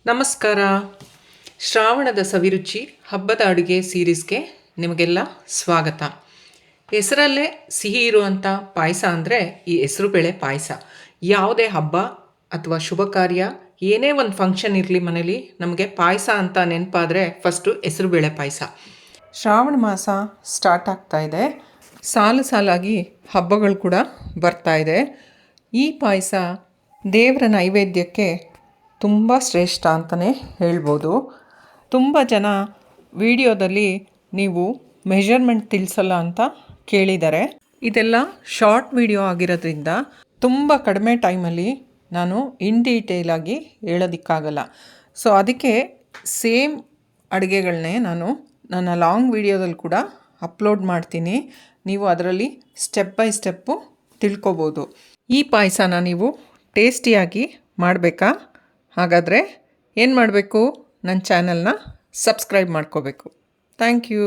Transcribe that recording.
ನಮಸ್ಕಾರ. ಶ್ರಾವಣದ ಸವಿರುಚಿ ಹಬ್ಬದ ಅಡುಗೆ ಸೀರೀಸ್ಗೆ ನಿಮಗೆಲ್ಲ ಸ್ವಾಗತ. ಹೆಸರಲ್ಲೇ ಸಿಹಿ ಇರುವಂಥ ಪಾಯಸ ಅಂದರೆ ಈ ಹೆಸರುಬೇಳೆ ಪಾಯಸ. ಯಾವುದೇ ಹಬ್ಬ ಅಥವಾ ಶುಭ ಕಾರ್ಯ, ಏನೇ ಒಂದು ಫಂಕ್ಷನ್ ಇರಲಿ ಮನೇಲಿ, ನಮಗೆ ಪಾಯಸ ಅಂತ ನೆನಪಾದರೆ ಫಸ್ಟು ಹೆಸರುಬೇಳೆ ಪಾಯಸ. ಶ್ರಾವಣ ಮಾಸ ಸ್ಟಾರ್ಟ್ ಆಗ್ತಾ ಇದೆ. ಸಾಲು ಸಾಲಾಗಿ ಹಬ್ಬಗಳು ಕೂಡ ಬರ್ತಾ ಇದೆ. ಈ ಪಾಯಸ ದೇವರ ನೈವೇದ್ಯಕ್ಕೆ ತುಂಬ ಶ್ರೇಷ್ಠ ಅಂತಲೇ ಹೇಳ್ಬೋದು. ತುಂಬ ಜನ ವಿಡಿಯೋದಲ್ಲಿ ನೀವು ಮೆಷರ್ಮೆಂಟ್ ತಿಳಿಸಲ್ಲ ಅಂತ ಕೇಳಿದ್ದಾರೆ. ಇದೆಲ್ಲ ಶಾರ್ಟ್ ವಿಡಿಯೋ ಆಗಿರೋದ್ರಿಂದ ತುಂಬ ಕಡಿಮೆ ಟೈಮಲ್ಲಿ ನಾನು ಇನ್ ಡೀಟೇಲಾಗಿ ಹೇಳೋದಕ್ಕಾಗಲ್ಲ. ಸೊ ಅದಕ್ಕೆ ಸೇಮ್ ಅಡುಗೆಗಳನ್ನೇ ನಾನು ನನ್ನ ಲಾಂಗ್ ವಿಡಿಯೋದಲ್ಲಿ ಕೂಡ ಅಪ್ಲೋಡ್ ಮಾಡ್ತೀನಿ. ನೀವು ಅದರಲ್ಲಿ ಸ್ಟೆಪ್ ಬೈ ಸ್ಟೆಪ್ಪು ತಿಳ್ಕೊಬೋದು. ಈ ಪಾಯಸನ ನೀವು ಟೇಸ್ಟಿಯಾಗಿ ಮಾಡಬೇಕಾ? ಹಾಗಾದರೆ ಏನು ಮಾಡಬೇಕು? ನನ್ನ ಚಾನಲ್ನ ಸಬ್ಸ್ಕ್ರೈಬ್ ಮಾಡ್ಕೋಬೇಕು. Thank you.